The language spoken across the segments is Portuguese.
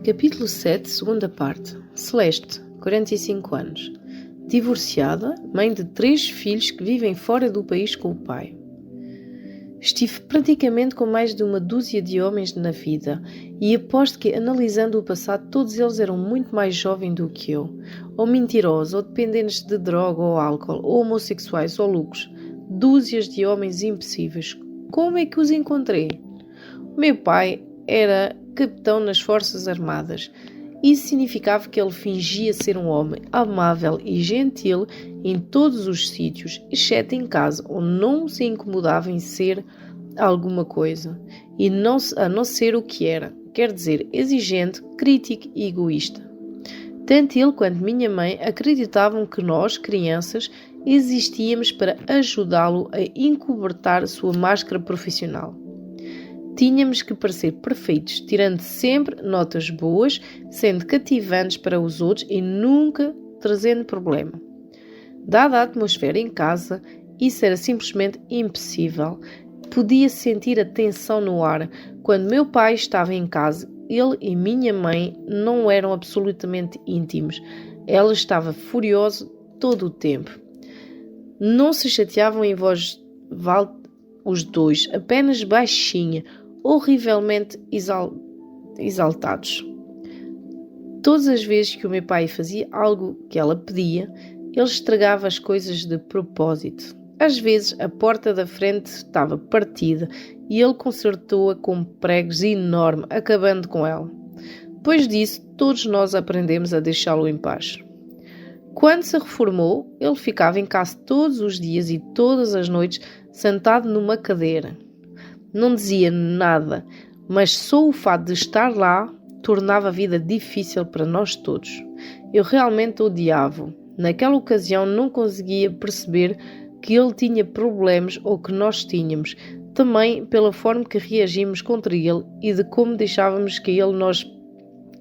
Capítulo 7, segunda parte. Celeste, 45 anos. Divorciada, mãe de 3 filhos que vivem fora do país com o pai. Estive praticamente com mais de uma dúzia de homens na vida e aposto que, analisando o passado, todos eles eram muito mais jovens do que eu, ou mentirosos, ou dependentes de droga ou álcool, ou homossexuais ou loucos. Dúzias de homens impossíveis. Como é que os encontrei? O meu pai era capitão nas Forças Armadas. Isso significava que ele fingia ser um homem amável e gentil em todos os sítios, exceto em casa, onde não se incomodava em ser alguma coisa, e a não ser o que era, quer dizer, exigente, crítico e egoísta. Tanto ele quanto minha mãe acreditavam que nós, crianças, existíamos para ajudá-lo a encobertar a sua máscara profissional. Tínhamos que parecer perfeitos, tirando sempre notas boas, sendo cativantes para os outros e nunca trazendo problema. Dada a atmosfera em casa, isso era simplesmente impossível. Podia sentir a tensão no ar. Quando meu pai estava em casa, ele e minha mãe não eram absolutamente íntimos. Ela estava furiosa todo o tempo. Não se chateavam em voz alta os dois, apenas baixinha, horrivelmente exaltados. Todas as vezes que o meu pai fazia algo que ela pedia, ele estragava as coisas de propósito. Às vezes a porta da frente estava partida e ele consertou-a com pregos enormes, acabando com ela. Depois disso, todos nós aprendemos a deixá-lo em paz. Quando se reformou, ele ficava em casa todos os dias e todas as noites, sentado numa cadeira. Não dizia nada, mas só o fato de estar lá tornava a vida difícil para nós todos. Eu realmente odiava-o. Naquela ocasião não conseguia perceber que ele tinha problemas ou que nós tínhamos, também pela forma que reagimos contra ele e de como deixávamos que ele nos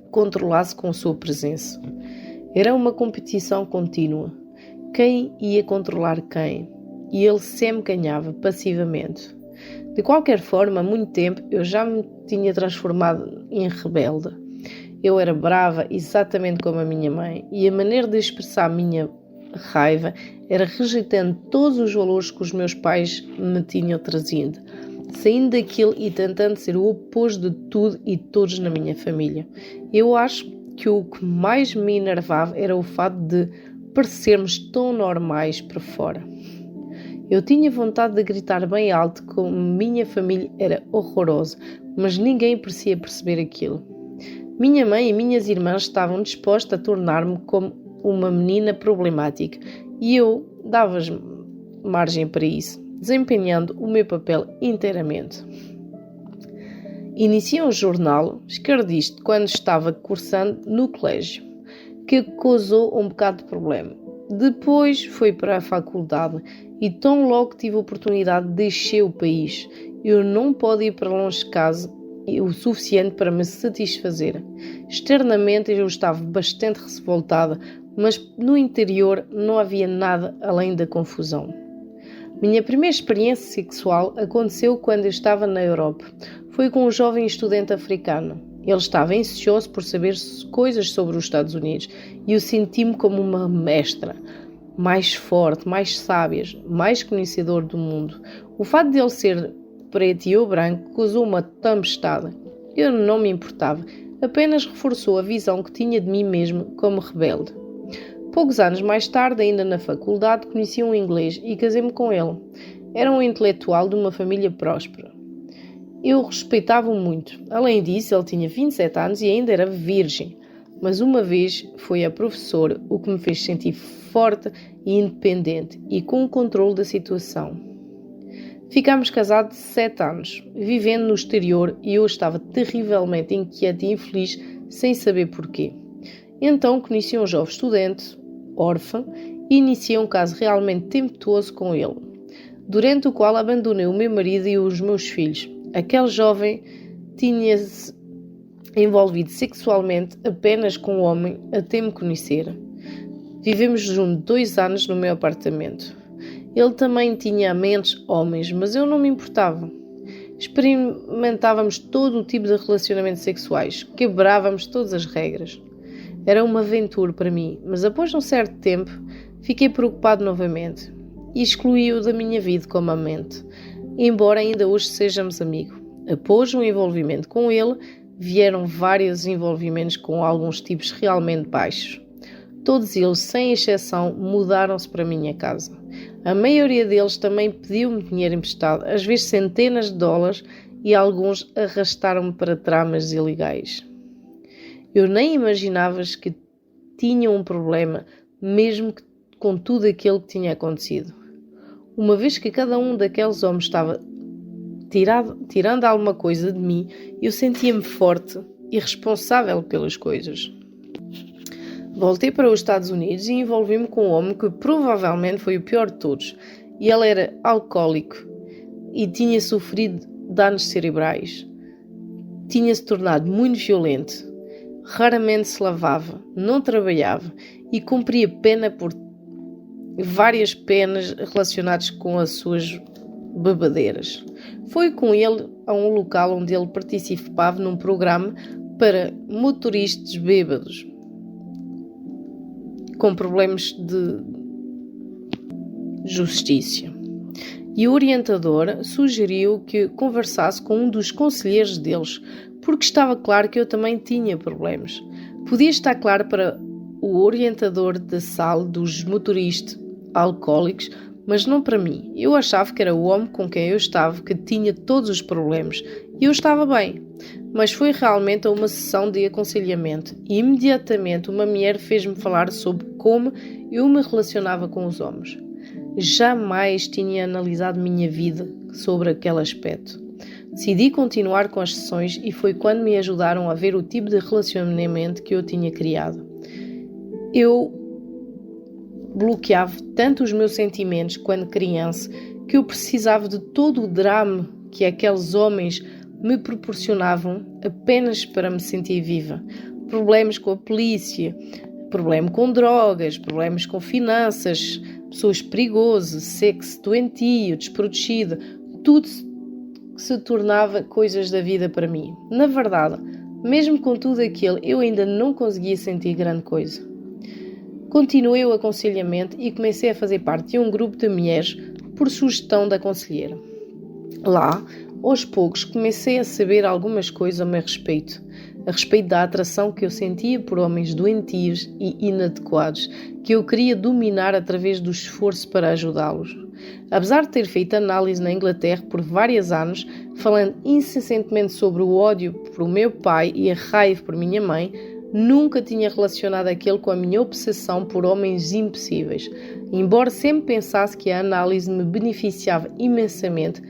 controlasse com sua presença. Era uma competição contínua. Quem ia controlar quem? E ele sempre ganhava, passivamente. De qualquer forma, há muito tempo eu já me tinha transformado em rebelde. Eu era brava exatamente como a minha mãe e a maneira de expressar a minha raiva era rejeitando todos os valores que os meus pais me tinham trazido, saindo daquilo e tentando ser o oposto de tudo e todos na minha família. Eu acho que o que mais me enervava era o fato de parecermos tão normais por fora. Eu tinha vontade de gritar bem alto como minha família era horrorosa, mas ninguém parecia perceber aquilo. Minha mãe e minhas irmãs estavam dispostas a tornar-me como uma menina problemática e eu dava-lhes margem para isso, desempenhando o meu papel inteiramente. Iniciei um jornal esquerdista quando estava cursando no colégio, que causou um bocado de problema. Depois fui para a faculdade e tão logo tive a oportunidade de deixar o país. Eu não pude ir para longe de casa o suficiente para me satisfazer. Externamente eu estava bastante revoltada, mas no interior não havia nada além da confusão. Minha primeira experiência sexual aconteceu quando eu estava na Europa. Foi com um jovem estudante africano. Ele estava ansioso por saber coisas sobre os Estados Unidos e eu senti-me como uma mestra, mais forte, mais sábia, mais conhecedor do mundo. O fato de ele ser preto e eu branco causou uma tempestade. Eu não me importava, apenas reforçou a visão que tinha de mim mesmo como rebelde. Poucos anos mais tarde, ainda na faculdade, conheci um inglês e casei-me com ele. Era um intelectual de uma família próspera. Eu respeitava-o muito. Além disso, ele tinha 27 anos e ainda era virgem. Mas uma vez foi a professora o que me fez sentir forte e independente e com o controle da situação. Ficámos casados 7 anos, vivendo no exterior e eu estava terrivelmente inquieta e infeliz sem saber porquê. Então conheci um jovem estudante, órfão, e iniciei um caso realmente tempestuoso com ele, durante o qual abandonei o meu marido e os meus filhos. Aquele jovem tinha-se envolvido sexualmente apenas com o homem até me conhecer. Vivemos juntos 2 anos no meu apartamento. Ele também tinha amantes homens, mas eu não me importava. Experimentávamos todo o tipo de relacionamentos sexuais, quebrávamos todas as regras. Era uma aventura para mim, mas após um certo tempo fiquei preocupado novamente e excluí-o da minha vida como amante, embora ainda hoje sejamos amigos. Após um envolvimento com ele, vieram vários envolvimentos com alguns tipos realmente baixos. Todos eles, sem exceção, mudaram-se para a minha casa. A maioria deles também pediu-me dinheiro emprestado, às vezes centenas de dólares, e alguns arrastaram-me para tramas ilegais. Eu nem imaginava que tinham um problema, mesmo com tudo aquilo que tinha acontecido. Uma vez que cada um daqueles homens estava tirando alguma coisa de mim, eu sentia-me forte e responsável pelas coisas. Voltei para os Estados Unidos e envolvi-me com um homem que provavelmente foi o pior de todos. E ele era alcoólico e tinha sofrido danos cerebrais. Tinha-se tornado muito violento. Raramente se lavava, não trabalhava e cumpria pena por várias penas relacionadas com as suas bebedeiras. Foi com ele a um local onde ele participava num programa para motoristas bêbados com problemas de justiça. E o orientador sugeriu que conversasse com um dos conselheiros deles, porque estava claro que eu também tinha problemas. Podia estar claro para o orientador da sala dos motoristas alcoólicos, mas não para mim. Eu achava que era o homem com quem eu estava que tinha todos os problemas e eu estava bem. Mas foi realmente a uma sessão de aconselhamento e imediatamente uma mulher fez-me falar sobre como eu me relacionava com os homens. Jamais tinha analisado minha vida sobre aquele aspecto. Decidi continuar com as sessões e foi quando me ajudaram a ver o tipo de relacionamento que eu tinha criado. Eu bloqueava tanto os meus sentimentos quando criança que eu precisava de todo o drama que aqueles homens me proporcionavam apenas para me sentir viva. Problemas com a polícia, problemas com drogas, problemas com finanças, pessoas perigosas, sexo doentio, desprotegido, tudo se tornava coisas da vida para mim. Na verdade, mesmo com tudo aquilo, eu ainda não conseguia sentir grande coisa. Continuei o aconselhamento e comecei a fazer parte de um grupo de mulheres por sugestão da conselheira. Lá, aos poucos, comecei a saber algumas coisas a respeito da atração que eu sentia por homens doentios e inadequados, que eu queria dominar através do esforço para ajudá-los. Apesar de ter feito análise na Inglaterra por vários anos, falando incessantemente sobre o ódio por o meu pai e a raiva por minha mãe, nunca tinha relacionado aquilo com a minha obsessão por homens impossíveis. Embora sempre pensasse que a análise me beneficiava imensamente,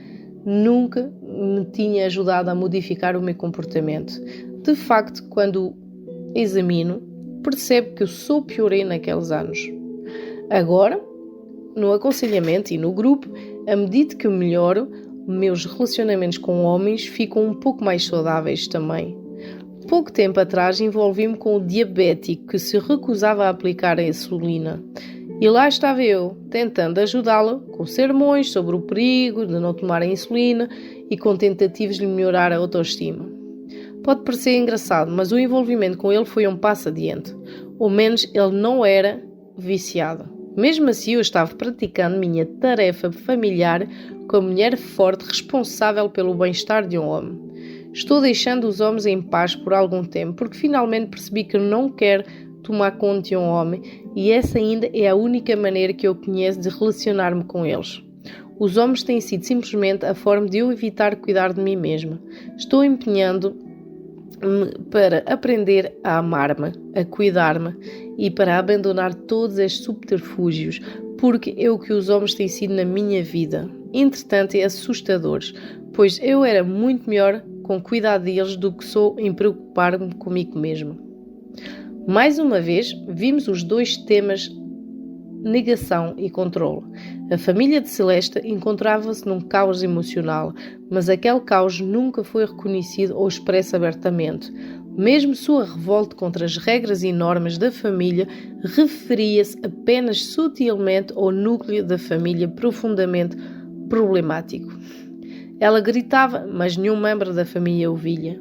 nunca me tinha ajudado a modificar o meu comportamento. De facto, quando examino, percebo que eu só piorei naqueles anos. Agora, no aconselhamento e no grupo, à medida que eu melhoro, meus relacionamentos com homens ficam um pouco mais saudáveis também. Pouco tempo atrás envolvi-me com um diabético que se recusava a aplicar a insulina. E lá estava eu, tentando ajudá-lo com sermões sobre o perigo de não tomar a insulina e com tentativas de melhorar a autoestima. Pode parecer engraçado, mas o envolvimento com ele foi um passo adiante. Ou menos ele não era viciado. Mesmo assim, eu estava praticando minha tarefa familiar como mulher forte responsável pelo bem-estar de um homem. Estou deixando os homens em paz por algum tempo, porque finalmente percebi que não quero tomar conta de um homem e essa ainda é a única maneira que eu conheço de relacionar-me com eles. Os homens têm sido simplesmente a forma de eu evitar cuidar de mim mesma. Estou empenhando-me para aprender a amar-me, a cuidar-me e para abandonar todos estes subterfúgios, porque é o que os homens têm sido na minha vida. Entretanto, é assustador, pois eu era muito melhor com cuidar deles do que sou em preocupar-me comigo mesma. Mais uma vez, vimos os dois temas negação e controle. A família de Celeste encontrava-se num caos emocional, mas aquele caos nunca foi reconhecido ou expresso abertamente. Mesmo sua revolta contra as regras e normas da família referia-se apenas sutilmente ao núcleo da família profundamente problemático. Ela gritava, mas nenhum membro da família ouvia.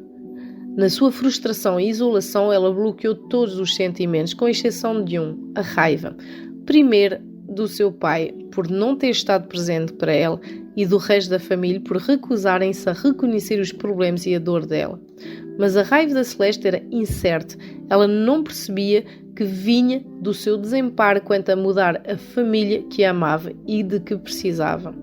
Na sua frustração e isolação, ela bloqueou todos os sentimentos, com exceção de um, a raiva. Primeiro, do seu pai, por não ter estado presente para ela, e do resto da família, por recusarem-se a reconhecer os problemas e a dor dela. Mas a raiva da Celeste era incerta. Ela não percebia que vinha do seu desamparo quanto a mudar a família que a amava e de que precisava.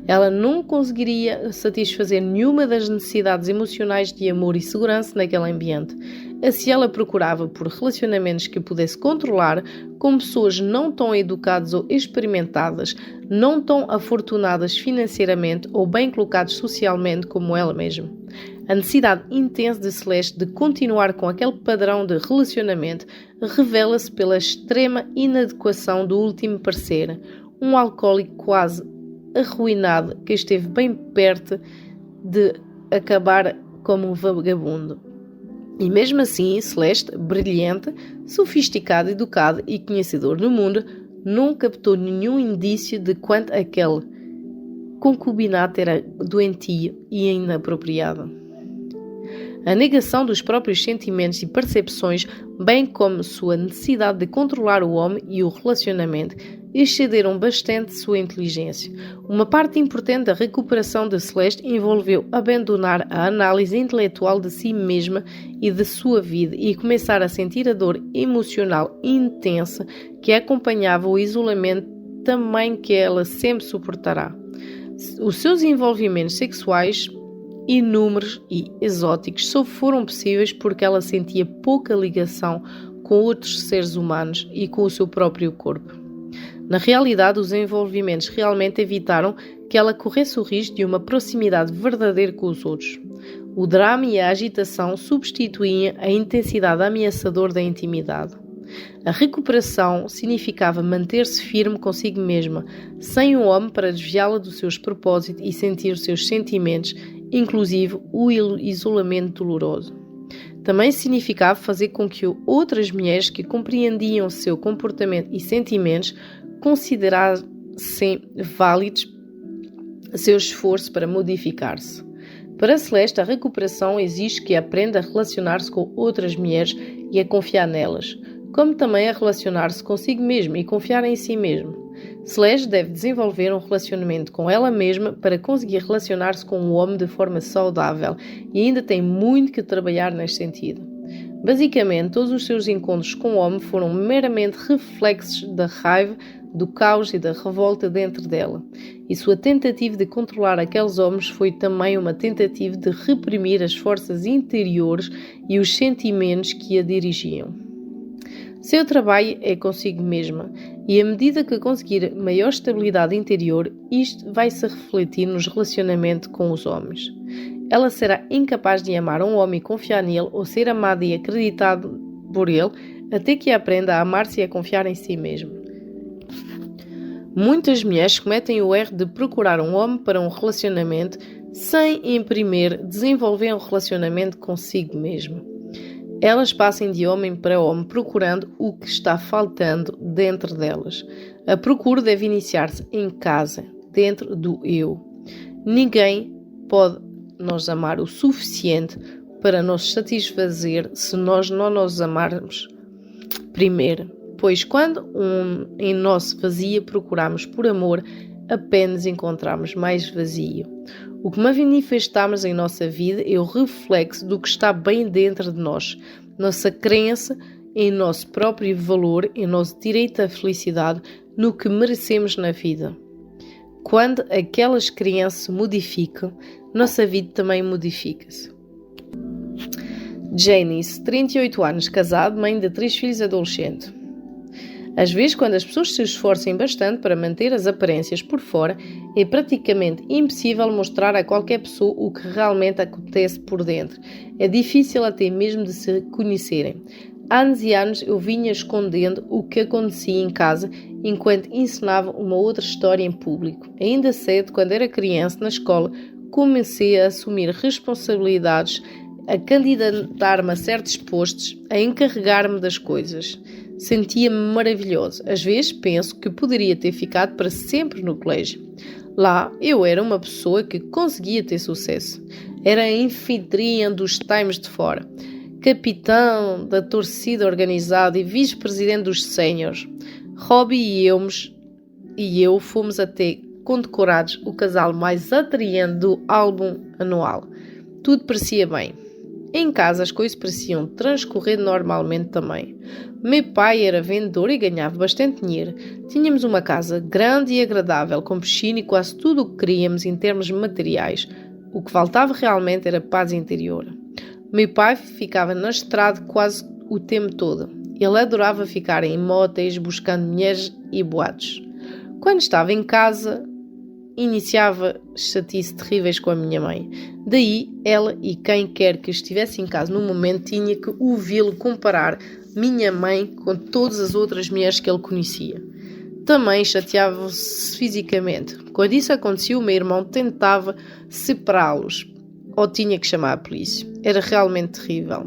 Ela não conseguiria satisfazer nenhuma das necessidades emocionais de amor e segurança naquele ambiente. Assim, ela procurava por relacionamentos que pudesse controlar com pessoas não tão educadas ou experimentadas, não tão afortunadas financeiramente ou bem colocadas socialmente como ela mesma. A necessidade intensa de Celeste de continuar com aquele padrão de relacionamento revela-se pela extrema inadequação do último parceiro, um alcoólico quase arruinado que esteve bem perto de acabar como um vagabundo. E mesmo assim, Celeste, brilhante, sofisticada, educada e conhecedora do mundo, não captou nenhum indício de quanto aquele concubinato era doentio e inapropriado. A negação dos próprios sentimentos e percepções, bem como sua necessidade de controlar o homem e o relacionamento, excederam bastante sua inteligência. Uma parte importante da recuperação de Celeste envolveu abandonar a análise intelectual de si mesma e de sua vida e começar a sentir a dor emocional intensa que acompanhava o isolamento também que ela sempre suportará. Os seus envolvimentos sexuais inúmeros e exóticos só foram possíveis porque ela sentia pouca ligação com outros seres humanos e com o seu próprio corpo. Na realidade, os envolvimentos realmente evitaram que ela corresse o risco de uma proximidade verdadeira com os outros. O drama e a agitação substituíam a intensidade ameaçadora da intimidade. A recuperação significava manter-se firme consigo mesma, sem um homem para desviá-la dos seus propósitos e sentir os seus sentimentos, inclusive o isolamento doloroso. Também significava fazer com que outras mulheres que compreendiam seu comportamento e sentimentos considerassem válidos seu esforço para modificar-se. Para Celeste, a recuperação exige que aprenda a relacionar-se com outras mulheres e a confiar nelas, como também a relacionar-se consigo mesma e confiar em si mesma. Celeste deve desenvolver um relacionamento com ela mesma para conseguir relacionar-se com o homem de forma saudável e ainda tem muito que trabalhar neste sentido. Basicamente, todos os seus encontros com o homem foram meramente reflexos da raiva, do caos e da revolta dentro dela. E sua tentativa de controlar aqueles homens foi também uma tentativa de reprimir as forças interiores e os sentimentos que a dirigiam. Seu trabalho é consigo mesma, e à medida que conseguir maior estabilidade interior, isto vai se refletir nos relacionamentos com os homens. Ela será incapaz de amar um homem e confiar nele, ou ser amada e acreditada por ele, até que aprenda a amar-se e a confiar em si mesma. Muitas mulheres cometem o erro de procurar um homem para um relacionamento sem, em primeiro, desenvolver um relacionamento consigo mesma. Elas passam de homem para homem procurando o que está faltando dentro delas. A procura deve iniciar-se em casa, dentro do eu. Ninguém pode nos amar o suficiente para nos satisfazer se nós não nos amarmos primeiro. Pois quando em nosso vazio procuramos por amor, apenas encontramos mais vazio. O que manifestamos em nossa vida é o reflexo do que está bem dentro de nós, nossa crença em nosso próprio valor, em nosso direito à felicidade, no que merecemos na vida. Quando aquelas crenças se modificam, nossa vida também modifica-se. Janice, 38 anos, casado, mãe de 3 filhos adolescentes. Às vezes, quando as pessoas se esforçam bastante para manter as aparências por fora, é praticamente impossível mostrar a qualquer pessoa o que realmente acontece por dentro. É difícil até mesmo de se conhecerem. Há anos e anos eu vinha escondendo o que acontecia em casa enquanto ensinava uma outra história em público. Ainda cedo, quando era criança, na escola, comecei a assumir responsabilidades a candidatar-me a certos postos, a encarregar-me das coisas. Sentia-me maravilhoso. Às vezes penso que poderia ter ficado para sempre no colégio. Lá eu era uma pessoa que conseguia ter sucesso. Era a anfitriã dos Times de Fora, capitão da torcida organizada e vice-presidente dos séniores. Robbie e eu fomos até condecorados o casal mais atraente do álbum anual. Tudo parecia bem. Em casa as coisas pareciam transcorrer normalmente também. Meu pai era vendedor e ganhava bastante dinheiro. Tínhamos uma casa grande e agradável, com piscina e quase tudo o que queríamos em termos materiais. O que faltava realmente era paz interior. Meu pai ficava na estrada quase o tempo todo. Ele adorava ficar em motéis buscando mulheres e boatos. Quando estava em casa, iniciava chatice terríveis com a minha mãe. Daí, ela e quem quer que estivesse em casa no momento tinha que ouvi-lo comparar minha mãe com todas as outras mulheres que ele conhecia. Também chateava-se fisicamente. Quando isso acontecia, o meu irmão tentava separá-los ou tinha que chamar a polícia. Era realmente terrível.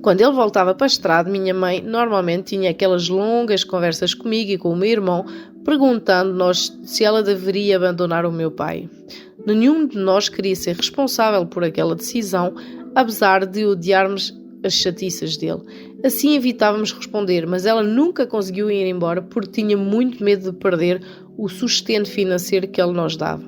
Quando ele voltava para a estrada, minha mãe normalmente tinha aquelas longas conversas comigo e com o meu irmão, perguntando-nos se ela deveria abandonar o meu pai. Nenhum de nós queria ser responsável por aquela decisão, apesar de odiarmos as chatiças dele. Assim evitávamos responder, mas ela nunca conseguiu ir embora porque tinha muito medo de perder o sustento financeiro que ele nos dava.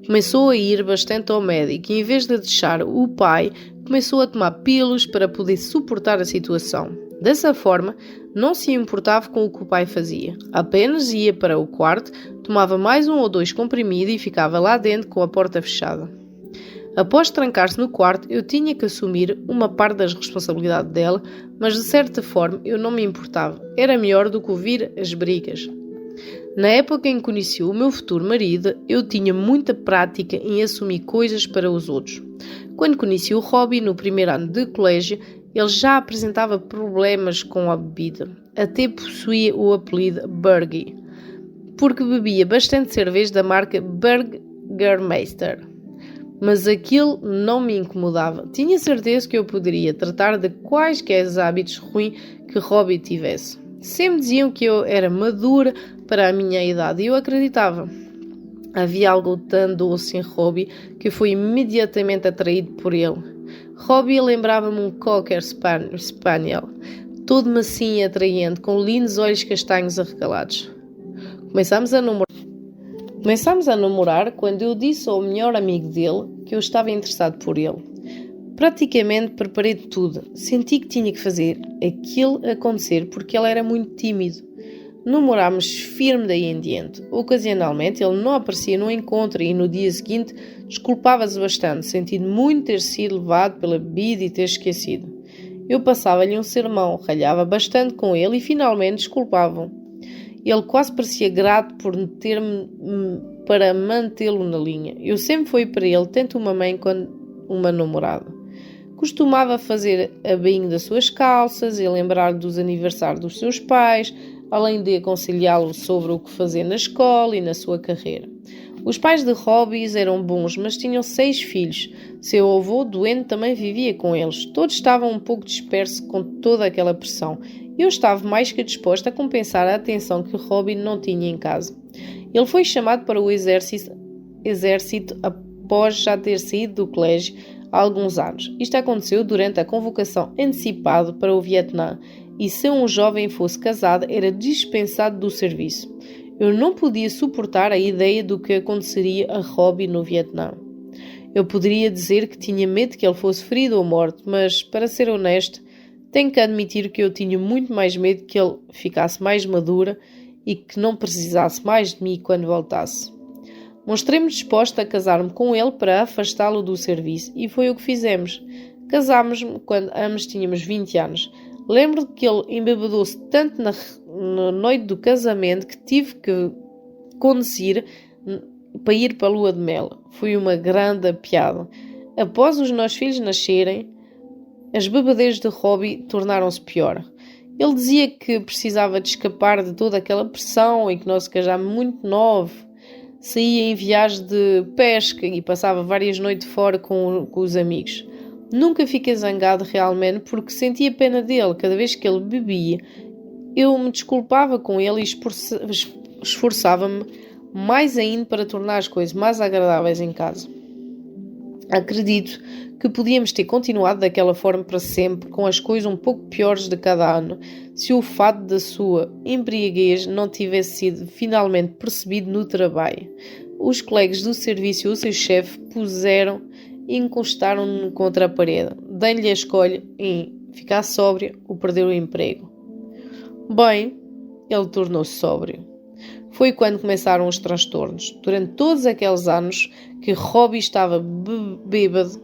Começou a ir bastante ao médico e, em vez de deixar o pai, começou a tomar pílulas para poder suportar a situação. Dessa forma, não se importava com o que o pai fazia. Apenas ia para o quarto, tomava mais 1 ou 2 comprimidos e ficava lá dentro com a porta fechada. Após trancar-se no quarto, eu tinha que assumir uma parte das responsabilidades dela, mas de certa forma eu não me importava. Era melhor do que ouvir as brigas. Na época em que conheci o meu futuro marido, eu tinha muita prática em assumir coisas para os outros. Quando conheci o Robbie no primeiro ano de colégio, ele já apresentava problemas com a bebida. Até possuía o apelido Burgie, porque bebia bastante cerveja da marca Burgermeister. Mas aquilo não me incomodava. Tinha certeza que eu poderia tratar de quaisquer hábitos ruins que Robbie tivesse. Sempre diziam que eu era madura para a minha idade e eu acreditava. Havia algo tão doce em Robbie que fui imediatamente atraído por ele. Robbie lembrava-me um Cocker Spaniel, todo macio e atraente, com lindos olhos castanhos arregalados. Começámos a namorar quando eu disse ao melhor amigo dele que eu estava interessado por ele. Praticamente preparei tudo. Senti que tinha que fazer aquilo acontecer porque ele era muito tímido. Namorámos firme daí em diante. Ocasionalmente ele não aparecia no encontro e no dia seguinte desculpava-se bastante, sentindo muito ter sido levado pela bebida e ter esquecido. Eu passava-lhe um sermão, ralhava bastante com ele e finalmente desculpava-o. Ele quase parecia grato por ter-me para mantê-lo na linha. Eu sempre fui para ele tanto uma mãe quanto uma namorada. Costumava fazer a bainha das suas calças e lembrar-lhe dos aniversários dos seus pais, além de aconselhá-lo sobre o que fazer na escola e na sua carreira. Os pais de Robbie eram bons, mas tinham 6 filhos. Seu avô, doente, também vivia com eles. Todos estavam um pouco dispersos com toda aquela pressão. Eu estava mais que disposta a compensar a atenção que Robbie não tinha em casa. Ele foi chamado para o exército após já ter saído do colégio há alguns anos. Isto aconteceu durante a convocação antecipada para o Vietnã e se um jovem fosse casado era dispensado do serviço. Eu não podia suportar a ideia do que aconteceria a Robbie no Vietnã. Eu poderia dizer que tinha medo que ele fosse ferido ou morto, mas, para ser honesto, tenho que admitir que eu tinha muito mais medo que ele ficasse mais madura e que não precisasse mais de mim quando voltasse. Mostrei-me disposta a casar-me com ele para afastá-lo do serviço e foi o que fizemos. Casámos-me quando ambos tínhamos 20 anos. Lembro que ele embebedou-se tanto na noite do casamento que tive que conduzir para ir para a lua de mel. Foi uma grande piada. Após os nossos filhos nascerem, as bebedeiras de Robbie tornaram-se pior. Ele dizia que precisava de escapar de toda aquela pressão e que nós se casámos muito novo. Saía em viagem de pesca e passava várias noites fora com os amigos. Nunca fiquei zangado realmente porque sentia pena dele cada vez que ele bebia. Eu me desculpava com ele e esforçava-me mais ainda para tornar as coisas mais agradáveis em casa. Acredito que podíamos ter continuado daquela forma para sempre, com as coisas um pouco piores de cada ano, se o fato da sua embriaguez não tivesse sido finalmente percebido no trabalho. Os colegas do serviço e o seu chefe puseram e encostaram-no contra a parede, dando-lhe a escolha em ficar sóbrio ou perder o emprego. Bem, ele tornou-se sóbrio. Foi quando começaram os transtornos. Durante todos aqueles anos que Robbie estava bêbado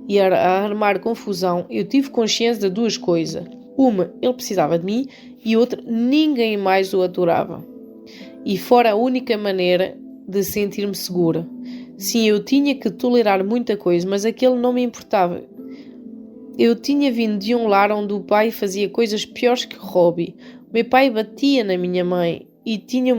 e a armar confusão, eu tive consciência de duas coisas. Uma, ele precisava de mim, e outra, ninguém mais o aturava. E fora a única maneira de sentir-me segura. Sim, eu tinha que tolerar muita coisa, mas aquele não me importava. Eu tinha vindo de um lar onde o pai fazia coisas piores que Robbie. O meu pai batia na minha mãe e tinha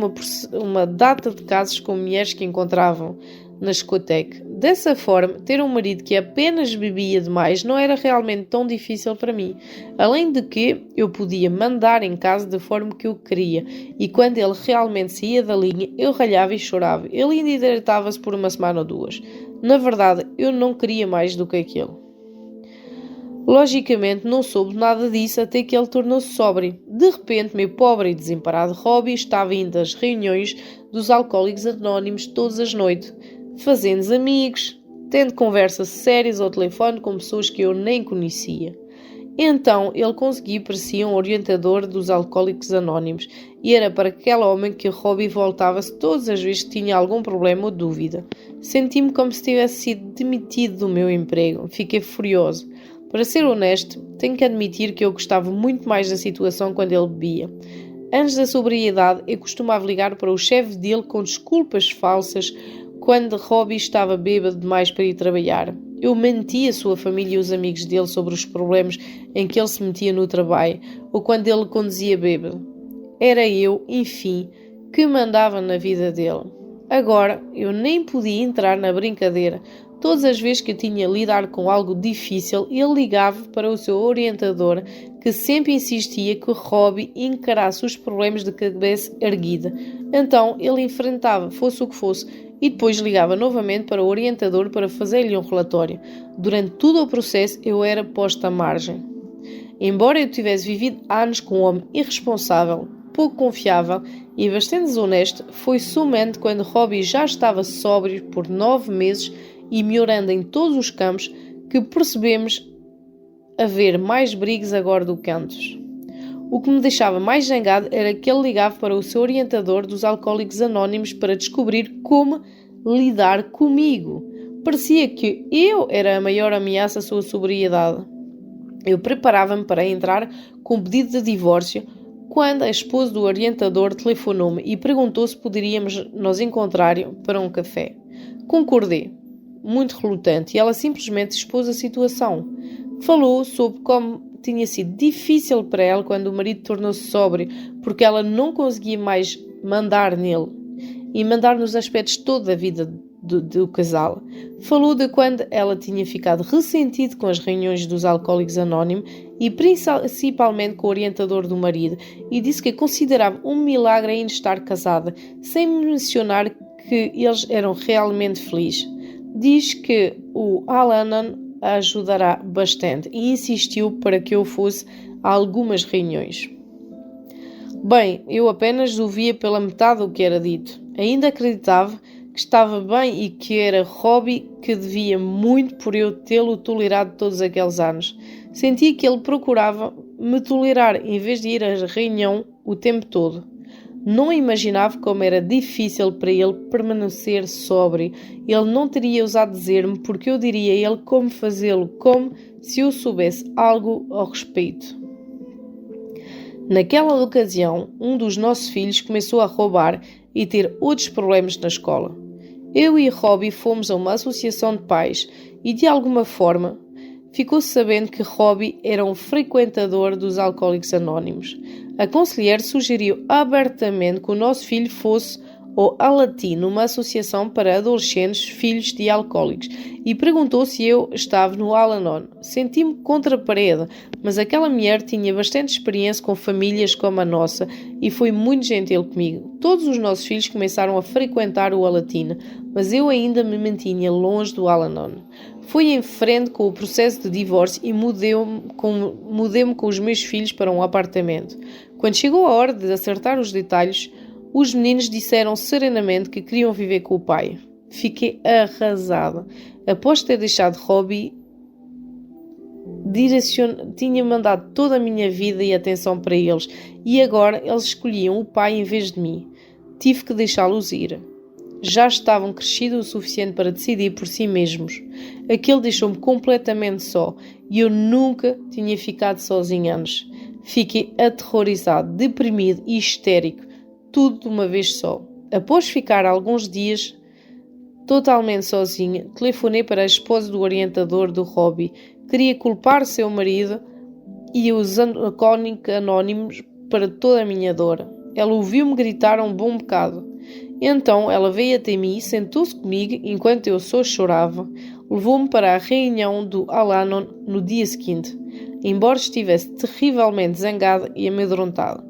uma data de casos com mulheres que encontravam na discoteca. Dessa forma, ter um marido que apenas bebia demais não era realmente tão difícil para mim. Além de que eu podia mandar em casa da forma que eu queria, e quando ele realmente saía da linha, eu ralhava e chorava. Ele ainda hidratava-se por uma semana ou duas. Na verdade, eu não queria mais do que aquilo. Logicamente, não soube nada disso até que ele tornou-se sóbrio. De repente, meu pobre e desemparado Robbie estava indo às reuniões dos Alcoólicos Anónimos todas as noites, fazendo amigos, tendo conversas sérias ao telefone com pessoas que eu nem conhecia. Então, ele conseguiu para si um orientador dos Alcoólicos Anónimos, e era para aquele homem que Robbie voltava-se todas as vezes que tinha algum problema ou dúvida. Senti-me como se tivesse sido demitido do meu emprego. Fiquei furioso. Para ser honesto, tenho que admitir que eu gostava muito mais da situação quando ele bebia. Antes da sobriedade, eu costumava ligar para o chefe dele com desculpas falsas quando Robbie estava bêbado demais para ir trabalhar. Eu mentia a sua família e os amigos dele sobre os problemas em que ele se metia no trabalho ou quando ele conduzia bêbado. Era eu, enfim, que mandava na vida dele. Agora, eu nem podia entrar na brincadeira. Todas as vezes que eu tinha a lidar com algo difícil, ele ligava para o seu orientador, que sempre insistia que Robbie encarasse os problemas de cabeça erguida. Então, ele enfrentava, fosse o que fosse, e depois ligava novamente para o orientador para fazer-lhe um relatório. Durante todo o processo, eu era posta à margem. Embora eu tivesse vivido anos com um homem irresponsável, pouco confiável e bastante desonesto, foi somente quando Robbie já estava sóbrio por 9 meses e melhorando em todos os campos que percebemos haver mais brigas agora do que antes. O que me deixava mais zangado era que ele ligava para o seu orientador dos Alcoólicos Anónimos para descobrir como lidar comigo. Parecia que eu era a maior ameaça à sua sobriedade. Eu preparava-me para entrar com pedido de divórcio quando a esposa do orientador telefonou-me e perguntou se poderíamos nos encontrar para um café. Concordei, muito relutante, e ela simplesmente expôs a situação. Falou sobre como tinha sido difícil para ela quando o marido tornou-se sóbrio, porque ela não conseguia mais mandar nele e mandar nos aspectos toda a vida do casal. Falou de quando ela tinha ficado ressentida com as reuniões dos Alcoólicos Anónimos e principalmente com o orientador do marido, e disse que considerava um milagre ainda estar casada, sem mencionar que eles eram realmente felizes. Diz que o Al-Anon a ajudará bastante e insistiu para que eu fosse a algumas reuniões. Bem, eu apenas ouvia pela metade o que era dito. Ainda acreditava que estava bem e que era Robbie que devia muito por eu tê-lo tolerado todos aqueles anos. Sentia que ele procurava me tolerar em vez de ir à reunião o tempo todo. Não imaginava como era difícil para ele permanecer sóbrio. Ele não teria ousado dizer-me porque eu diria a ele como fazê-lo, como se eu soubesse algo ao respeito. Naquela ocasião, um dos nossos filhos começou a roubar e ter outros problemas na escola. Eu e Robbie fomos a uma associação de pais e, de alguma forma, ficou sabendo que Robbie era um frequentador dos Alcoólicos Anónimos. A conselheira sugeriu abertamente que o nosso filho fosse ou Al-Atin, uma associação para adolescentes filhos de alcoólicos, e perguntou se eu estava no Al-Anon. Senti-me contra a parede, mas aquela mulher tinha bastante experiência com famílias como a nossa e foi muito gentil comigo. Todos os nossos filhos começaram a frequentar o Al-Atin, mas eu ainda me mantinha longe do Al-Anon. Fui em frente com o processo de divórcio e mudei-me com os meus filhos para um apartamento. Quando chegou a hora de acertar os detalhes, os meninos disseram serenamente que queriam viver com o pai. Fiquei arrasada. Após ter deixado Robbie, tinha mandado toda a minha vida e atenção para eles e agora eles escolhiam o pai em vez de mim. Tive que deixá-los ir. Já estavam crescidos o suficiente para decidir por si mesmos. Aquele deixou-me completamente só e eu nunca tinha ficado sozinho antes. Fiquei aterrorizado, deprimido e histérico, tudo de uma vez só. Após ficar alguns dias totalmente sozinha, telefonei para a esposa do orientador do Robbie. Queria culpar seu marido e os alcoólicos anónimos para toda a minha dor. Ela ouviu-me gritar um bom bocado. Então ela veio até mim, sentou-se comigo enquanto eu só chorava, levou-me para a reunião do Al-Anon no dia seguinte, embora estivesse terrivelmente zangada e amedrontada.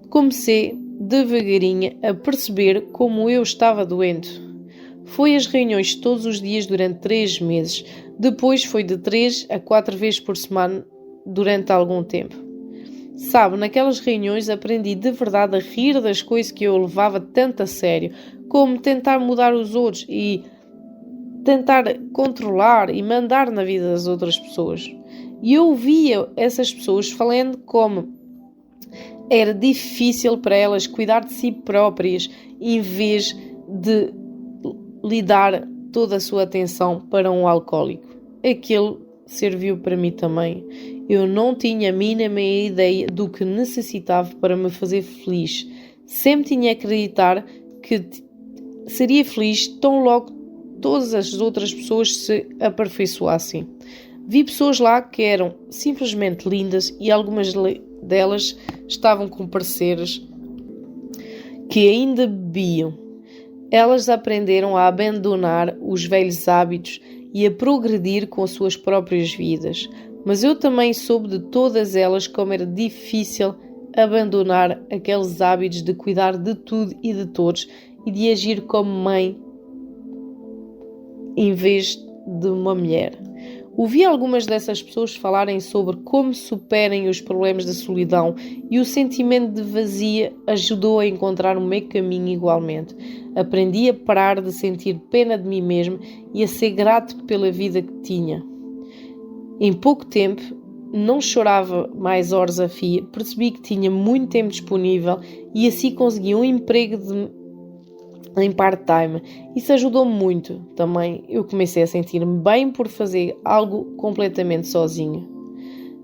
Comecei devagarinho a perceber como eu estava doente. Foi às reuniões todos os dias durante 3 meses, depois foi de 3 a 4 vezes por semana durante algum tempo. Sabe, naquelas reuniões aprendi de verdade a rir das coisas que eu levava tanto a sério, como tentar mudar os outros e tentar controlar e mandar na vida das outras pessoas. E eu ouvia essas pessoas falando como era difícil para elas cuidar de si próprias em vez de lhe dar toda a sua atenção para um alcoólico. Aquilo serviu para mim também. Eu não tinha a mínima ideia do que necessitava para me fazer feliz. Sempre tinha a acreditar que seria feliz tão logo todas as outras pessoas se aperfeiçoassem. Vi pessoas lá que eram simplesmente lindas e algumas delas estavam com parceiros que ainda bebiam. Elas aprenderam a abandonar os velhos hábitos e a progredir com as suas próprias vidas. Mas eu também soube de todas elas como era difícil abandonar aqueles hábitos de cuidar de tudo e de todos e de agir como mãe em vez de uma mulher. Ouvi algumas dessas pessoas falarem sobre como superem os problemas da solidão e o sentimento de vazio ajudou a encontrar o meu caminho igualmente. Aprendi a parar de sentir pena de mim mesmo e a ser grato pela vida que tinha. Em pouco tempo, não chorava mais horas a fio, percebi que tinha muito tempo disponível e assim consegui um emprego em part-time. Isso ajudou-me muito. Também eu comecei a sentir-me bem por fazer algo completamente sozinho.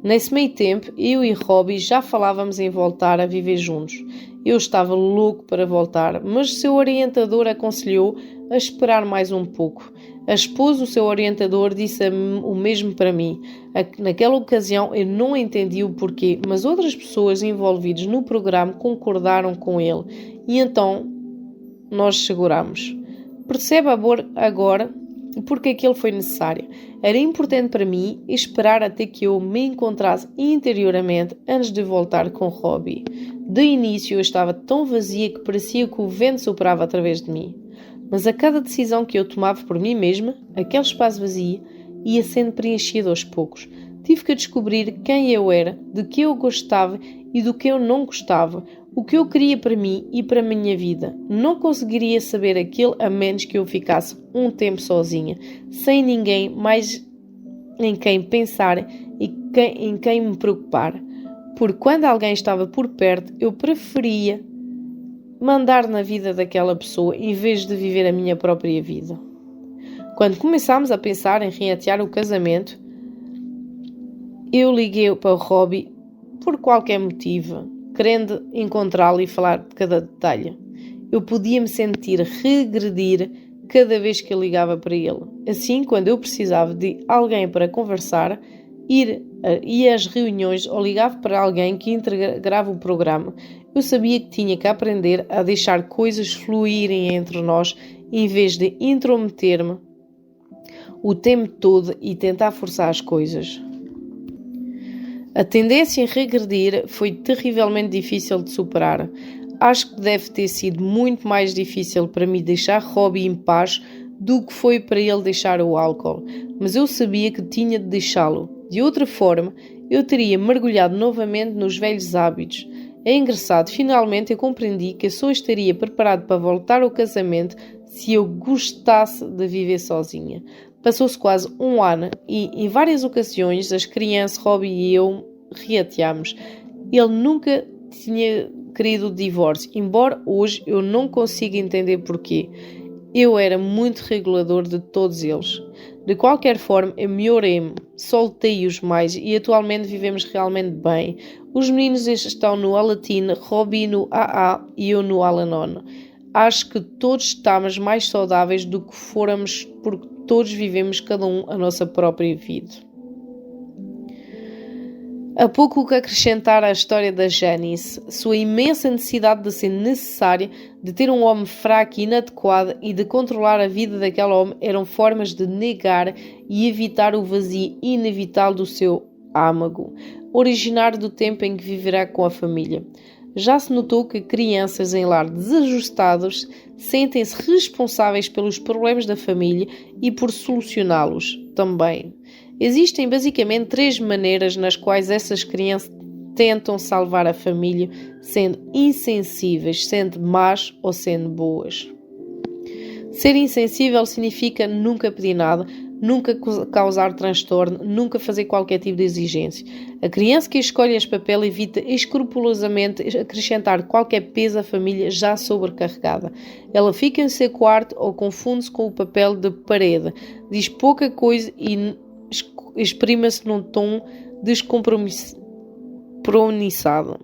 Nesse meio tempo, eu e Robbie já falávamos em voltar a viver juntos. Eu estava louco para voltar, mas seu orientador aconselhou a esperar mais um pouco. A esposa do seu orientador disse o mesmo para mim. Naquela ocasião eu não entendi o porquê, mas outras pessoas envolvidas no programa concordaram com ele. E então nós seguramos. Percebe agora porque aquilo foi necessário. Era importante para mim esperar até que eu me encontrasse interiormente antes de voltar com Robbie. De início eu estava tão vazia que parecia que o vento soprava através de mim. Mas a cada decisão que eu tomava por mim mesma, aquele espaço vazio ia sendo preenchido aos poucos. Tive que descobrir quem eu era, de que eu gostava e do que eu não gostava, o que eu queria para mim e para a minha vida. Não conseguiria saber aquilo a menos que eu ficasse um tempo sozinha, sem ninguém mais em quem pensar e em quem me preocupar. Porque quando alguém estava por perto, eu preferia mandar na vida daquela pessoa em vez de viver a minha própria vida. Quando começámos a pensar em reatear o casamento, eu liguei para o Robbie por qualquer motivo, querendo encontrá-lo e falar de cada detalhe. Eu podia me sentir regredir cada vez que eu ligava para ele. Assim, quando eu precisava de alguém para conversar, ir ia às reuniões ou ligava para alguém que integrava o programa, eu sabia que tinha que aprender a deixar coisas fluírem entre nós em vez de intrometer-me o tempo todo e tentar forçar as coisas. A tendência a regredir foi terrivelmente difícil de superar. Acho que deve ter sido muito mais difícil para mim deixar Robbie em paz do que foi para ele deixar o álcool, mas eu sabia que tinha de deixá-lo. De outra forma, eu teria mergulhado novamente nos velhos hábitos. É engraçado, finalmente eu compreendi que eu só estaria preparado para voltar ao casamento se eu gostasse de viver sozinha. Passou-se quase um ano e, em várias ocasiões, as crianças, Robbie e eu reateámos. Ele nunca tinha querido o divórcio, embora hoje eu não consiga entender porquê. Eu era muito regulador de todos eles. De qualquer forma, eu melhorei-me, soltei-os mais e atualmente vivemos realmente bem. Os meninos estão no Alateen, Robbie no AA e eu no Al-Anon. Acho que todos estamos mais saudáveis do que fôramos porque todos vivemos cada um a nossa própria vida. Há pouco o que acrescentar à história da Janice. Sua imensa necessidade de ser necessária, de ter um homem fraco e inadequado e de controlar a vida daquele homem eram formas de negar e evitar o vazio inevitável do seu âmago, originário do tempo em que viverá com a família. Já se notou que crianças em lar desajustados sentem-se responsáveis pelos problemas da família e por solucioná-los também. Existem basicamente 3 maneiras nas quais essas crianças tentam salvar a família, sendo insensíveis, sendo más ou sendo boas. Ser insensível significa nunca pedir nada, nunca causar transtorno, nunca fazer qualquer tipo de exigência. A criança que escolhe este papel evita escrupulosamente acrescentar qualquer peso à família já sobrecarregada. Ela fica em seu quarto ou confunde-se com o papel de parede, diz pouca coisa e exprime-se num tom descompromissado.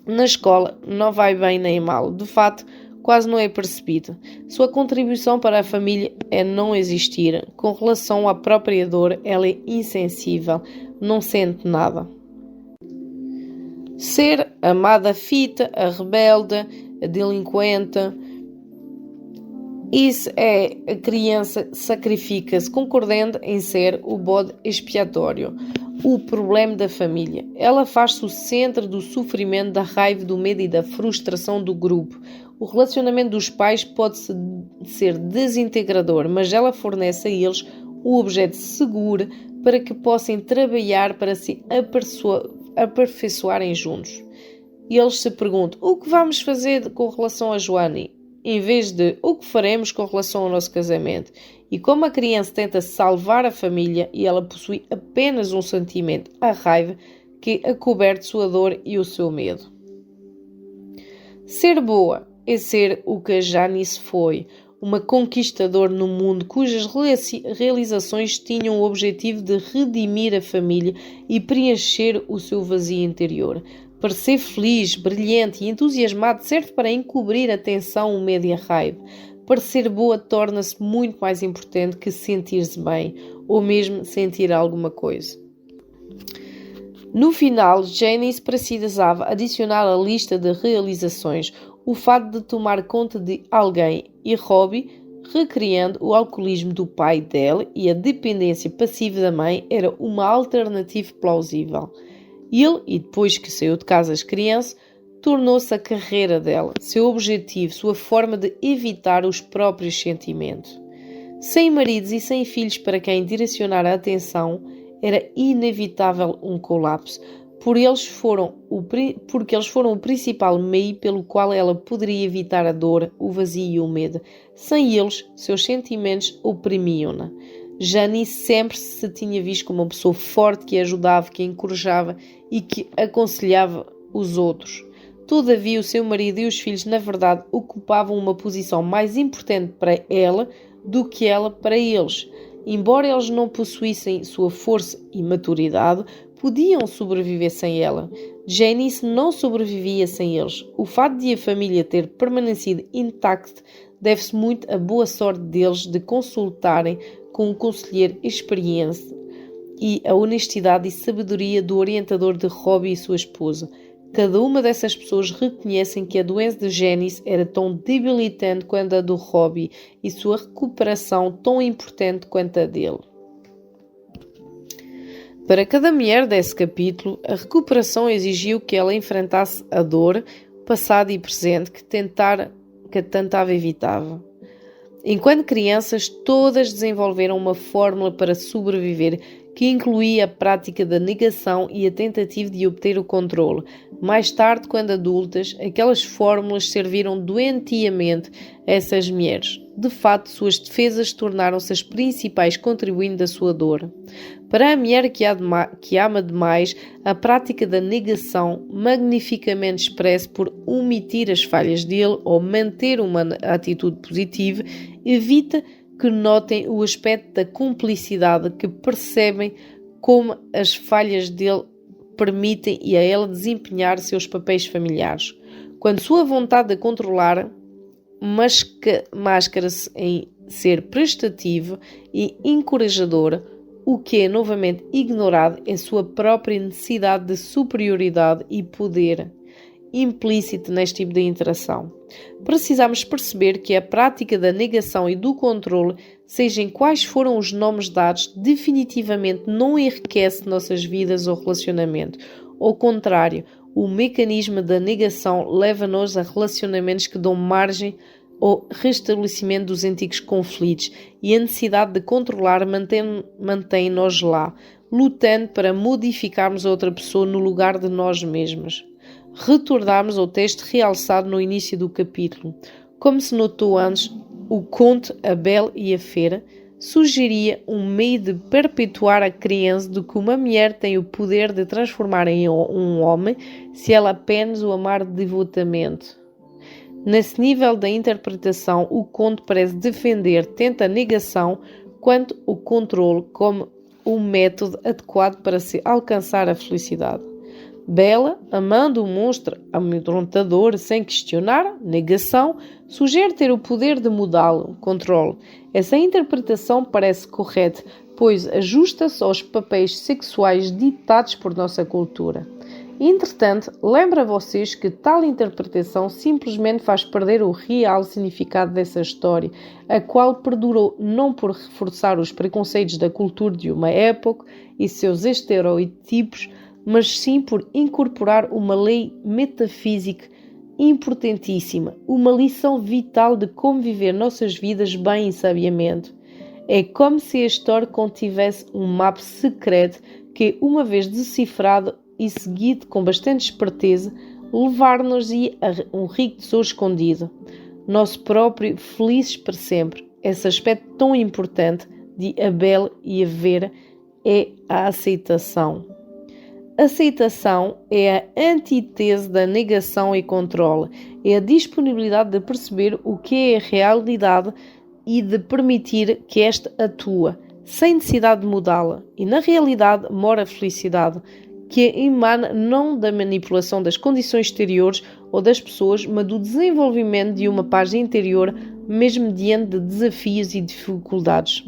Na escola não vai bem nem mal, de fato quase não é percebido. Sua contribuição para a família é não existir. Com relação à própria dor, ela é insensível, não sente nada. Ser a amada fita, a rebelde, a delinquente. Isso é, a criança sacrifica-se concordando em ser o bode expiatório, o problema da família. Ela faz-se o centro do sofrimento, da raiva, do medo e da frustração do grupo. O relacionamento dos pais pode ser desintegrador, mas ela fornece a eles o objeto seguro para que possam trabalhar para se aperfeiçoarem juntos. Eles se perguntam, o que vamos fazer com relação a Joanie? Em vez de o que faremos com relação ao nosso casamento. E como a criança tenta salvar a família e ela possui apenas um sentimento, a raiva, que acoberte sua dor e o seu medo. Ser boa é ser o que a Janice foi, uma conquistadora no mundo cujas realizações tinham o objetivo de redimir a família e preencher o seu vazio interior. Para ser feliz, brilhante e entusiasmado serve para encobrir a tensão, o medo e a raiva. Para ser boa torna-se muito mais importante que sentir-se bem, ou mesmo sentir alguma coisa. No final, Janice precisava adicionar à lista de realizações o fato de tomar conta de alguém e Robbie, recriando o alcoolismo do pai dela e a dependência passiva da mãe, era uma alternativa plausível. Ele, e depois que saiu de casa as crianças, tornou-se a carreira dela, seu objetivo, sua forma de evitar os próprios sentimentos. Sem maridos e sem filhos para quem direcionar a atenção, era inevitável um colapso, porque eles foram o principal meio pelo qual ela poderia evitar a dor, o vazio e o medo. Sem eles, seus sentimentos oprimiam-na. Janice sempre se tinha visto como uma pessoa forte que ajudava, que encorajava e que aconselhava os outros. Todavia, o seu marido e os filhos, na verdade, ocupavam uma posição mais importante para ela do que ela para eles. Embora eles não possuíssem sua força e maturidade, podiam sobreviver sem ela. Janice não sobrevivia sem eles. O fato de a família ter permanecido intacta deve-se muito à boa sorte deles de consultarem com um conselheiro experiente e a honestidade e sabedoria do orientador de Robbie e sua esposa. Cada uma dessas pessoas reconhecem que a doença de Janice era tão debilitante quanto a do Robbie e sua recuperação tão importante quanto a dele. Para cada mulher desse capítulo, a recuperação exigiu que ela enfrentasse a dor, passado e presente, que tentava evitava. Enquanto crianças, todas desenvolveram uma fórmula para sobreviver, que incluía a prática da negação e a tentativa de obter o controle. Mais tarde, quando adultas, aquelas fórmulas serviram doentiamente a essas mulheres. De fato, suas defesas tornaram-se as principais contribuintes da sua dor. Para a mulher que ama demais, a prática da negação, magnificamente expressa por omitir as falhas dele ou manter uma atitude positiva, evita que notem o aspecto da cumplicidade, que percebem como as falhas dele permitem a ela desempenhar seus papéis familiares. Quando sua vontade de controlar mascara-se em ser prestativa e encorajadora, o que é novamente ignorado é sua própria necessidade de superioridade e poder implícito neste tipo de interação. Precisamos perceber que a prática da negação e do controle, sejam quais foram os nomes dados, definitivamente não enriquece nossas vidas ou relacionamento. Ao contrário, o mecanismo da negação leva-nos a relacionamentos que dão margem ao restabelecimento dos antigos conflitos, e a necessidade de controlar mantém-nos lá, lutando para modificarmos a outra pessoa no lugar de nós mesmos. Retornarmos ao texto realçado no início do capítulo. Como se notou antes, o conto A Bela e a Fera sugeria um meio de perpetuar a crença de que uma mulher tem o poder de transformar em um homem se ela apenas o amar devotamente. Nesse nível da interpretação, o conto parece defender tanto a negação quanto o controle como um método adequado para se alcançar a felicidade. Bela, amando o monstro amedrontador sem questionar, negação, sugere ter o poder de mudá-lo, controle. Essa interpretação parece correta, pois ajusta-se aos papéis sexuais ditados por nossa cultura. Entretanto, lembro a vocês que tal interpretação simplesmente faz perder o real significado dessa história, a qual perdurou não por reforçar os preconceitos da cultura de uma época e seus estereótipos, mas sim por incorporar uma lei metafísica importantíssima, uma lição vital de como viver nossas vidas bem e sabiamente. É como se a história contivesse um mapa secreto que, uma vez decifrado e seguido com bastante esperteza, levar-nos a um rico tesouro escondido. Nosso próprio felizes para sempre. Esse aspecto tão importante de A Bela e a Fera é a aceitação. Aceitação é a antítese da negação e controle. É a disponibilidade de perceber o que é a realidade e de permitir que esta atue, sem necessidade de mudá-la. E na realidade mora a felicidade, que emana não da manipulação das condições exteriores ou das pessoas, mas do desenvolvimento de uma paz interior, mesmo diante de desafios e dificuldades.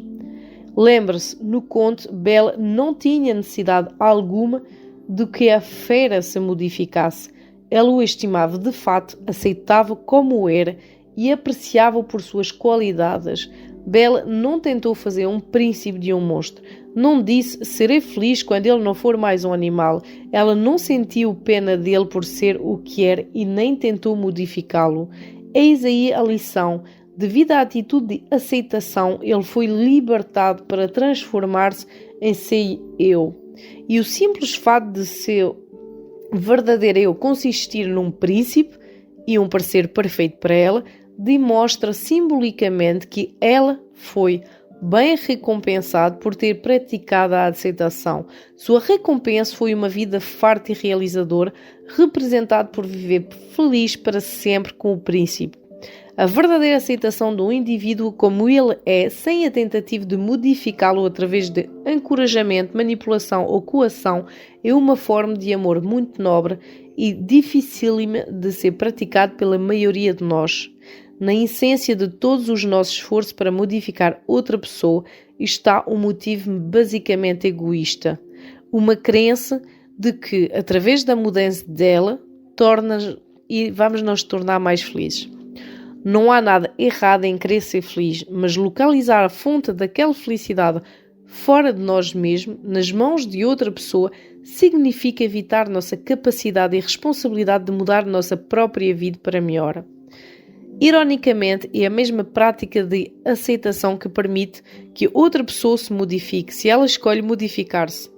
Lembre-se, no conto, Bela não tinha necessidade alguma de que a fera se modificasse. Ela o estimava de fato, aceitava como era e apreciava-o por suas qualidades. Bela não tentou fazer um príncipe de um monstro. Não disse, serei feliz quando ele não for mais um animal. Ela não sentiu pena dele por ser o que era e nem tentou modificá-lo. Eis aí a lição. Devido à atitude de aceitação, ele foi libertado para transformar-se em seu eu. E o simples fato de seu verdadeiro eu consistir num príncipe e um parecer perfeito para ela, demonstra simbolicamente que ela foi bem recompensada por ter praticado a aceitação. Sua recompensa foi uma vida farta e realizadora, representada por viver feliz para sempre com o príncipe. A verdadeira aceitação de um indivíduo como ele é, sem a tentativa de modificá-lo através de encorajamento, manipulação ou coação, é uma forma de amor muito nobre e dificílima de ser praticado pela maioria de nós. Na essência de todos os nossos esforços para modificar outra pessoa está um motivo basicamente egoísta. Uma crença de que, através da mudança dela, vamos nos tornar mais felizes. Não há nada errado em querer ser feliz, mas localizar a fonte daquela felicidade fora de nós mesmos, nas mãos de outra pessoa, significa evitar nossa capacidade e responsabilidade de mudar nossa própria vida para melhor. Ironicamente, é a mesma prática de aceitação que permite que outra pessoa se modifique, se ela escolhe modificar-se.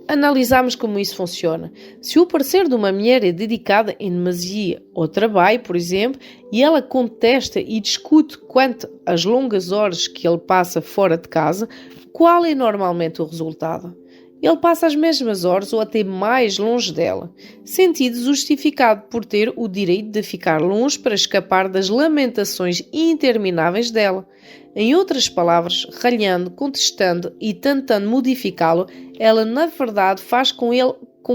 Analisamos como isso funciona. Se o parecer de uma mulher é dedicada em demasia ao trabalho, por exemplo, e ela contesta e discute quanto às longas horas que ele passa fora de casa, qual é normalmente o resultado? Ele passa as mesmas horas ou até mais longe dela, sentido justificado por ter o direito de ficar longe para escapar das lamentações intermináveis dela. Em outras palavras, ralhando, contestando e tentando modificá-lo, ela na verdade faz com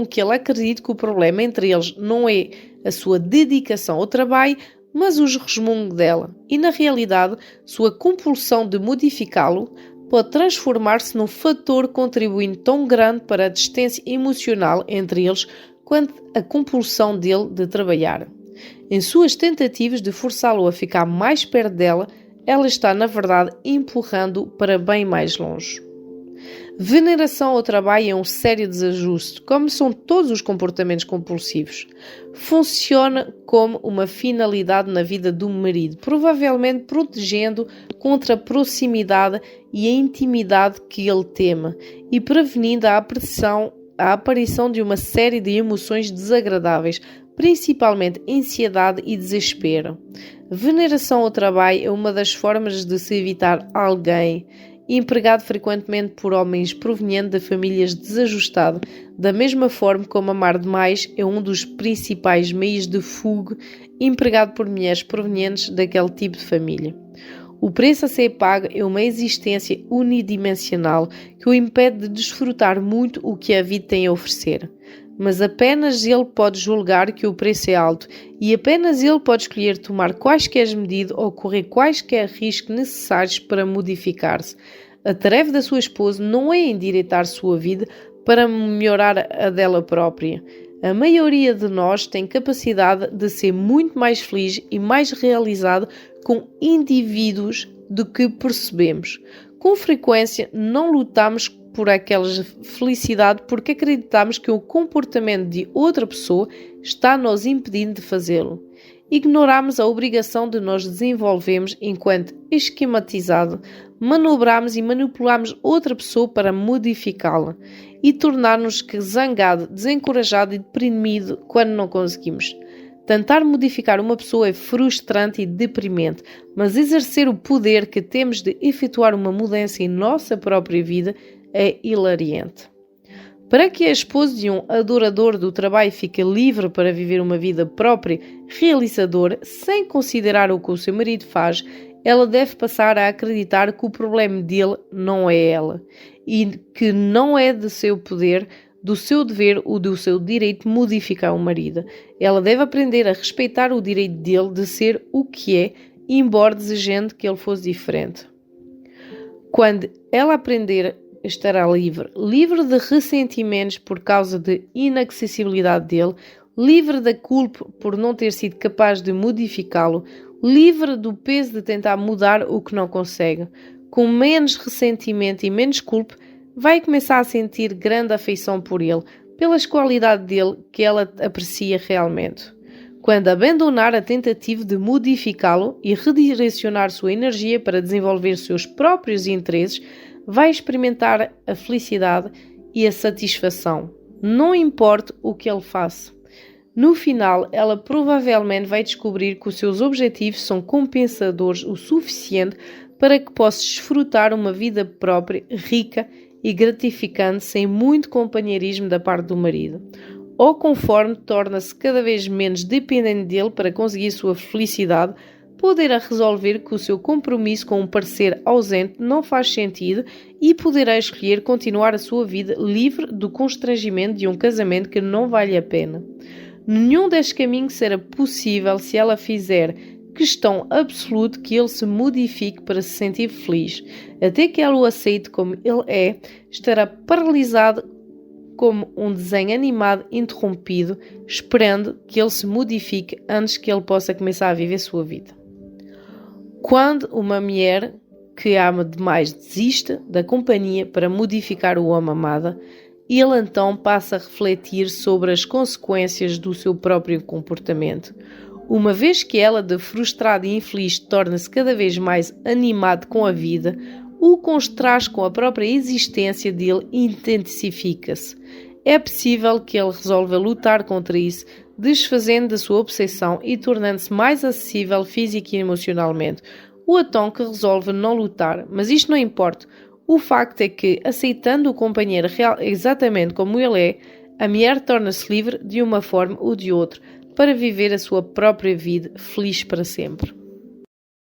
que ele acredite que o problema entre eles não é a sua dedicação ao trabalho, mas os resmungos dela. E na realidade, sua compulsão de modificá-lo pode transformar-se num fator contribuindo tão grande para a distância emocional entre eles quanto a compulsão dele de trabalhar. Em suas tentativas de forçá-lo a ficar mais perto dela, ela está, na verdade, empurrando-o para bem mais longe. Veneração ao trabalho é um sério desajuste, como são todos os comportamentos compulsivos. Funciona como uma finalidade na vida do marido, provavelmente protegendo contra a proximidade e a intimidade que ele teme e prevenindo a aparição de uma série de emoções desagradáveis, principalmente ansiedade e desespero. Veneração ao trabalho é uma das formas de se evitar alguém, empregado frequentemente por homens provenientes de famílias desajustadas, da mesma forma como amar demais é um dos principais meios de fuga empregado por mulheres provenientes daquele tipo de família. O preço a ser pago é uma existência unidimensional que o impede de desfrutar muito o que a vida tem a oferecer. Mas apenas ele pode julgar que o preço é alto e apenas ele pode escolher tomar quaisquer medidas ou correr quaisquer riscos necessários para modificar-se. A tarefa da sua esposa não é endireitar sua vida para melhorar a dela própria. A maioria de nós tem capacidade de ser muito mais feliz e mais realizado com indivíduos do que percebemos. Com frequência, não lutamos por aquela felicidade porque acreditamos que o comportamento de outra pessoa está nos impedindo de fazê-lo. Ignoramos a obrigação de nós desenvolvermos enquanto esquematizado, manobramos e manipulamos outra pessoa para modificá-la e tornar-nos zangado, desencorajado e deprimido quando não conseguimos. Tentar modificar uma pessoa é frustrante e deprimente, mas exercer o poder que temos de efetuar uma mudança em nossa própria vida é hilariante. Para que a esposa de um adorador do trabalho fique livre para viver uma vida própria, realizadora, sem considerar o que o seu marido faz, ela deve passar a acreditar que o problema dele não é ela e que não é de seu poder, do seu dever ou do seu direito modificar o marido. Ela deve aprender a respeitar o direito dele de ser o que é, embora desejando que ele fosse diferente. Quando ela aprender, estará livre de ressentimentos por causa da inacessibilidade dele, livre da culpa por não ter sido capaz de modificá-lo, livre do peso de tentar mudar o que não consegue. Com menos ressentimento e menos culpa, vai começar a sentir grande afeição por ele, pelas qualidades dele que ela aprecia realmente. Quando abandonar a tentativa de modificá-lo e redirecionar sua energia para desenvolver seus próprios interesses, vai experimentar a felicidade e a satisfação, não importa o que ele faça. No final, ela provavelmente vai descobrir que os seus objetivos são compensadores o suficiente para que possa desfrutar uma vida própria, rica e gratificante sem muito companheirismo da parte do marido. Ou conforme torna-se cada vez menos dependente dele para conseguir sua felicidade, poderá resolver que o seu compromisso com um parceiro ausente não faz sentido e poderá escolher continuar a sua vida livre do constrangimento de um casamento que não vale a pena. Nenhum destes caminhos será possível se ela fizer questão absoluta que ele se modifique para se sentir feliz. Até que ela o aceite como ele é, estará paralisado como um desenho animado interrompido, esperando que ele se modifique antes que ele possa começar a viver sua vida. Quando uma mulher que ama demais desiste da companhia para modificar o homem amado, ele então passa a refletir sobre as consequências do seu próprio comportamento. Uma vez que ela, de frustrada e infeliz, torna-se cada vez mais animado com a vida, o contraste com a própria existência dele intensifica-se. É possível que ele resolva lutar contra isso, desfazendo da sua obsessão e tornando-se mais acessível física e emocionalmente. O Atão que resolve não lutar, mas isto não importa. O facto é que, aceitando o companheiro real exatamente como ele é, a mulher torna-se livre de uma forma ou de outra para viver a sua própria vida feliz para sempre.